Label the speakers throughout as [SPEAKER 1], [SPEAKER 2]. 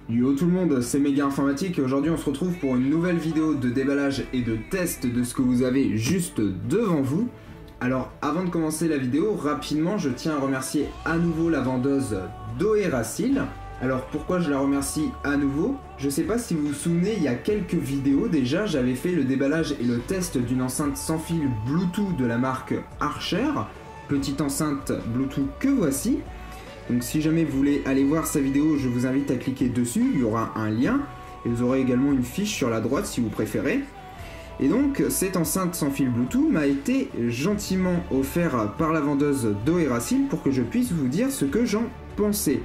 [SPEAKER 1] Yo tout le monde, c'est Méga Informatique et aujourd'hui on se retrouve pour une nouvelle vidéo de déballage et de test de ce que vous avez juste devant vous. Alors avant de commencer la vidéo, rapidement je tiens à remercier à nouveau la vendeuse Doeracil. Alors pourquoi je la remercie à nouveau? Je sais pas si vous vous souvenez, il y a quelques vidéos déjà, j'avais fait le déballage et le test d'une enceinte sans fil Bluetooth de la marque Archer. Petite enceinte Bluetooth que voici. Donc si jamais vous voulez aller voir sa vidéo, je vous invite à cliquer dessus, il y aura un lien. Et vous aurez également une fiche sur la droite si vous préférez. Et donc cette enceinte sans fil Bluetooth m'a été gentiment offerte par la vendeuse Doeracil pour que je puisse vous dire ce que j'en pensais.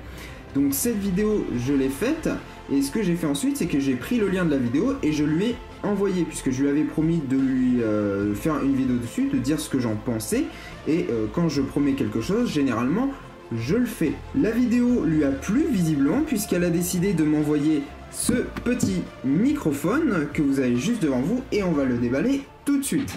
[SPEAKER 1] Donc cette vidéo, je l'ai faite. Et ce que j'ai fait ensuite, c'est que j'ai pris le lien de la vidéo et je lui ai envoyé, puisque je lui avais promis de lui faire une vidéo dessus, de dire ce que j'en pensais. Et quand je promets quelque chose, généralement, je le fais. La vidéo lui a plu visiblement puisqu'elle a décidé de m'envoyer ce petit microphone que vous avez juste devant vous et on va le déballer tout de suite.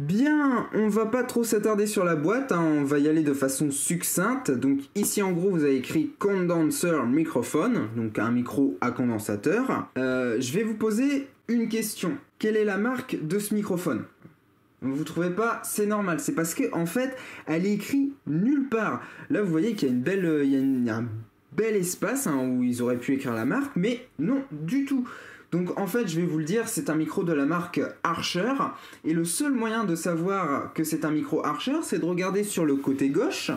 [SPEAKER 1] Bien, on va pas trop s'attarder sur la boîte, hein, on va y aller de façon succincte. Donc ici en gros vous avez écrit Condenser Microphone, donc un micro à condensateur. Je vais vous poser une question. Quelle est la marque de ce microphone? Vous trouvez pas? C'est normal, c'est parce que en fait elle est écrite nulle part. Là vous voyez qu'il y a une belle, il y a un bel espace hein, où ils auraient pu écrire la marque, mais non du tout. Donc en fait je vais vous le dire, c'est un micro de la marque Archer et le seul moyen de savoir que c'est un micro Archer, c'est de regarder sur le côté gauche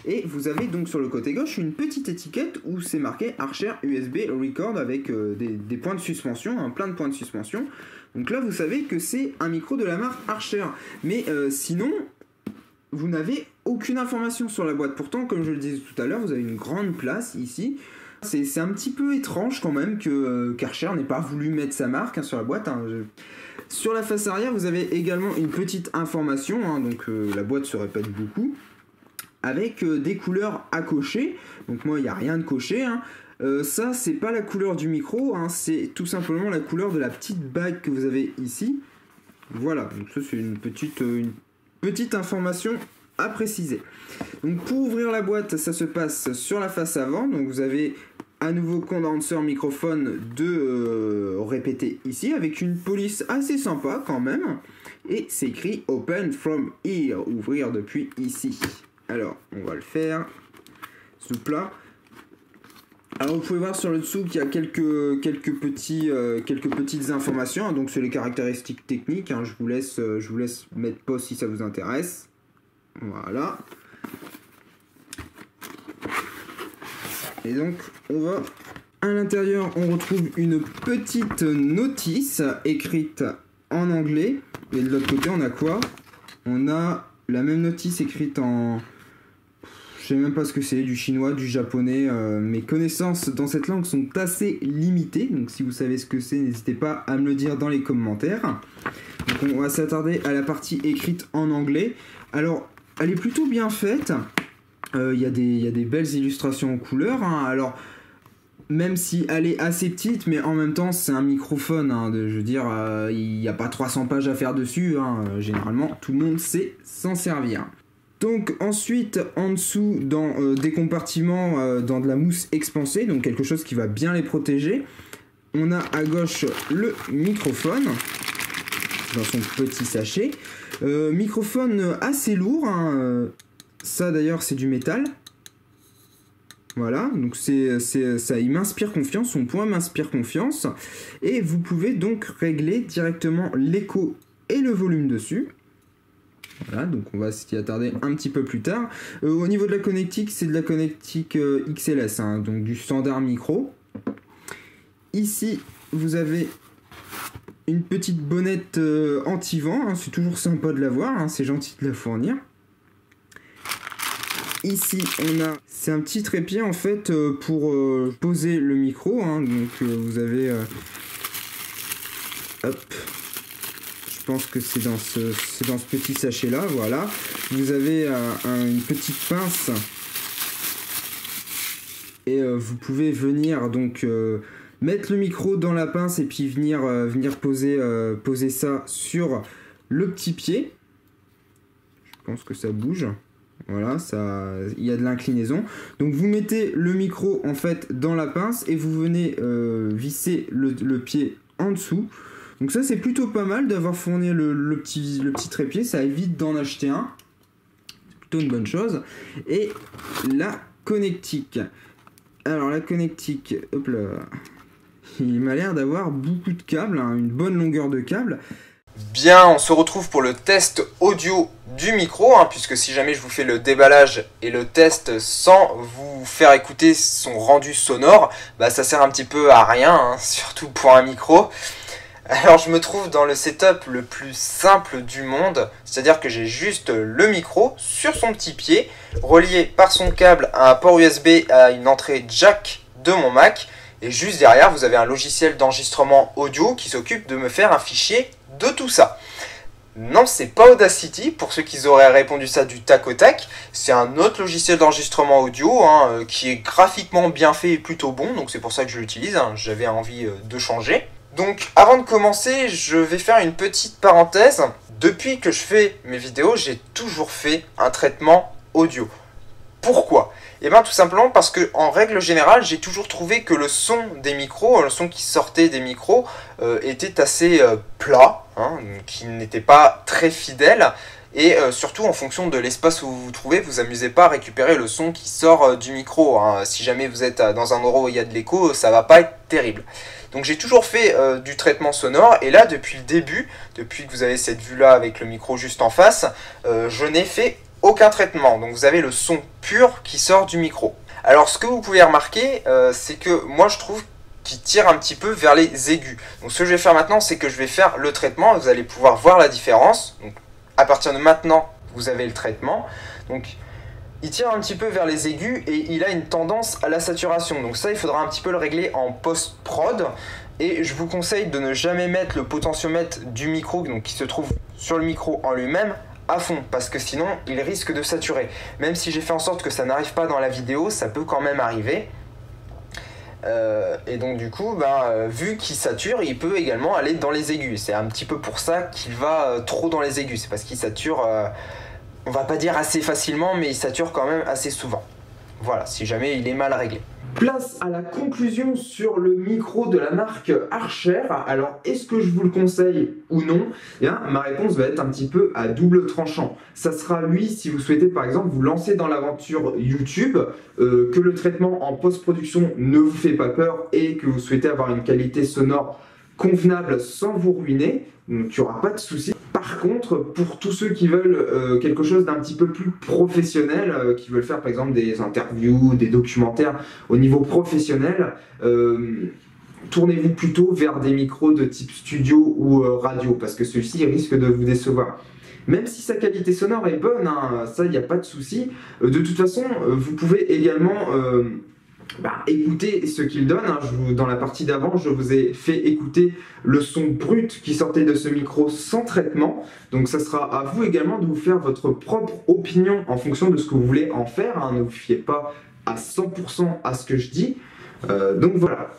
[SPEAKER 1] et vous avez donc sur le côté gauche une petite étiquette où c'est marqué Archer USB Record avec des points de suspension, hein, plein de points de suspension. Donc là vous savez que c'est un micro de la marque Archer, mais sinon vous n'avez aucune information sur la boîte. Pourtant comme je le disais tout à l'heure, vous avez une grande place ici. C'est un petit peu étrange quand même que qu'Archer n'ait pas voulu mettre sa marque hein, sur la boîte. Hein. Sur la face arrière, vous avez également une petite information, hein, donc la boîte se répète beaucoup, avec des couleurs à cocher. Donc moi, il n'y a rien de coché. Hein. Ça, c'est pas la couleur du micro, hein, c'est tout simplement la couleur de la petite bague que vous avez ici. Voilà, donc ça c'est une petite information à préciser. Donc pour ouvrir la boîte, ça se passe sur la face avant. Donc vous avez à nouveau condenser microphone de répéter ici avec une police assez sympa quand même. Et c'est écrit Open from here, ouvrir depuis ici. Alors on va le faire sous plat. Alors vous pouvez voir sur le dessous qu'il y a quelques petites informations. Hein, donc c'est les caractéristiques techniques. Hein, je vous laisse mettre pause si ça vous intéresse. Voilà. Et donc on va à l'intérieur, on retrouve une petite notice écrite en anglais. Et de l'autre côté on a quoi? On a la même notice écrite en... Je sais même pas ce que c'est, du chinois, du japonais. Mes connaissances dans cette langue sont assez limitées. Donc si vous savez ce que c'est, n'hésitez pas à me le dire dans les commentaires. Donc on va s'attarder à la partie écrite en anglais. Alors elle est plutôt bien faite. Il y a des belles illustrations en couleur. Hein. Alors, même si elle est assez petite, mais en même temps, c'est un microphone. Hein, je veux dire, il n'y a pas 300 pages à faire dessus. Hein. Généralement, tout le monde sait s'en servir. Donc, ensuite, en dessous, dans des compartiments, dans de la mousse expansée, donc quelque chose qui va bien les protéger, on a à gauche le microphone dans son petit sachet. Microphone assez lourd, hein. Ça d'ailleurs c'est du métal. Voilà, donc ça, il m'inspire confiance, son poids m'inspire confiance. Et vous pouvez donc régler directement l'écho et le volume dessus. Voilà, donc on va s'y attarder un petit peu plus tard. Au niveau de la connectique, c'est de la connectique XLS, hein, donc du standard micro. Ici, vous avez une petite bonnette anti-vent, hein, c'est toujours sympa de l'avoir, hein, c'est gentil de la fournir. Ici, c'est un petit trépied en fait pour poser le micro, hein, donc vous avez, hop, je pense que c'est dans ce petit sachet là, voilà. Vous avez une petite pince Et vous pouvez venir donc mettre le micro dans la pince et puis venir poser ça sur le petit pied. Je pense que ça bouge. Voilà, il y a de l'inclinaison. Donc vous mettez le micro en fait dans la pince et vous venez visser le pied en dessous. Donc ça c'est plutôt pas mal d'avoir fourni le petit trépied, ça évite d'en acheter un. C'est plutôt une bonne chose. Et la connectique. Alors la connectique, hop là, il m'a l'air d'avoir beaucoup de câbles, hein, une bonne longueur de câble.
[SPEAKER 2] Bien, on se retrouve pour le test audio du micro, hein, puisque si jamais je vous fais le déballage et le test sans vous faire écouter son rendu sonore, bah ça sert un petit peu à rien, hein, surtout pour un micro. Alors je me trouve dans le setup le plus simple du monde, c'est-à-dire que j'ai juste le micro sur son petit pied, relié par son câble à un port USB à une entrée jack de mon Mac, et juste derrière vous avez un logiciel d'enregistrement audio qui s'occupe de me faire un fichier de tout ça. Non, c'est pas Audacity, pour ceux qui auraient répondu ça du tac au tac, c'est un autre logiciel d'enregistrement audio hein, qui est graphiquement bien fait et plutôt bon, donc c'est pour ça que je l'utilise, hein, j'avais envie de changer. Donc avant de commencer, je vais faire une petite parenthèse. Depuis que je fais mes vidéos, j'ai toujours fait un traitement audio. Pourquoi ? Et bien tout simplement parce que en règle générale, j'ai toujours trouvé que le son des micros, le son qui sortait des micros, était assez plat, hein, qui n'était pas très fidèle. Et surtout en fonction de l'espace où vous vous trouvez, vous amusez pas à récupérer le son qui sort du micro. Hein. Si jamais vous êtes dans un endroit où il y a de l'écho, ça va pas être terrible. Donc j'ai toujours fait du traitement sonore et là depuis le début, depuis que vous avez cette vue là avec le micro juste en face, je n'ai fait aucun traitement. Donc vous avez le son pur qui sort du micro. Alors ce que vous pouvez remarquer, c'est que moi je trouve qu'il tire un petit peu vers les aigus. Donc ce que je vais faire maintenant, c'est que je vais faire le traitement et vous allez pouvoir voir la différence. Donc à partir de maintenant, vous avez le traitement. Donc il tire un petit peu vers les aigus et il a une tendance à la saturation. Donc ça, il faudra un petit peu le régler en post-prod. Et je vous conseille de ne jamais mettre le potentiomètre du micro, donc qui se trouve sur le micro en lui-même, à fond. Parce que sinon, il risque de saturer. Même si j'ai fait en sorte que ça n'arrive pas dans la vidéo, ça peut quand même arriver. Et donc du coup, vu qu'il sature, il peut également aller dans les aigus. C'est un petit peu pour ça qu'il va trop dans les aigus. C'est parce qu'il sature... on va pas dire assez facilement, mais il sature quand même assez souvent. Voilà, si jamais il est mal réglé.
[SPEAKER 1] Place à la conclusion sur le micro de la marque Archer. Alors, est-ce que je vous le conseille ou non ? Eh bien, ma réponse va être un petit peu à double tranchant. Ça sera oui si vous souhaitez par exemple vous lancer dans l'aventure YouTube, que le traitement en post-production ne vous fait pas peur et que vous souhaitez avoir une qualité sonore convenable sans vous ruiner. Donc, il n'y aura pas de souci. Par contre, pour tous ceux qui veulent quelque chose d'un petit peu plus professionnel, qui veulent faire par exemple des interviews, des documentaires au niveau professionnel, tournez-vous plutôt vers des micros de type studio ou radio, parce que ceux-ci risquent de vous décevoir. Même si sa qualité sonore est bonne, hein, ça il n'y a pas de souci. De toute façon, vous pouvez également... écoutez ce qu'il donne, hein. Dans la partie d'avant, je vous ai fait écouter le son brut qui sortait de ce micro sans traitement. Donc ça sera à vous également de vous faire votre propre opinion en fonction de ce que vous voulez en faire, hein. Ne vous fiez pas à 100% à ce que je dis. Donc voilà.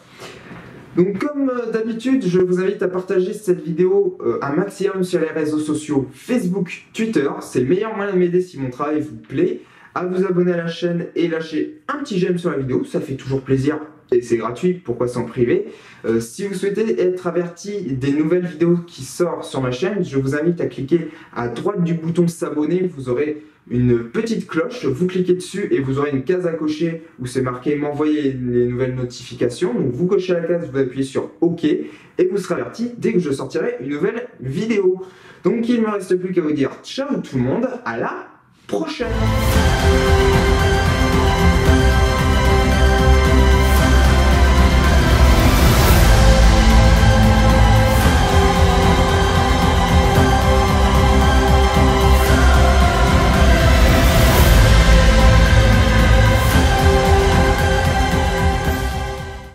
[SPEAKER 1] Donc comme d'habitude, je vous invite à partager cette vidéo un maximum sur les réseaux sociaux Facebook, Twitter. C'est le meilleur moyen de m'aider si mon travail vous plaît. À vous abonner à la chaîne et lâcher un petit j'aime sur la vidéo, ça fait toujours plaisir et c'est gratuit, pourquoi s'en priver. Si vous souhaitez être averti des nouvelles vidéos qui sortent sur ma chaîne, je vous invite à cliquer à droite du bouton s'abonner, vous aurez une petite cloche, vous cliquez dessus et vous aurez une case à cocher où c'est marqué m'envoyer les nouvelles notifications. Donc vous cochez la case, vous appuyez sur OK et vous serez averti dès que je sortirai une nouvelle vidéo. Donc il ne me reste plus qu'à vous dire ciao tout le monde, à la prochaine.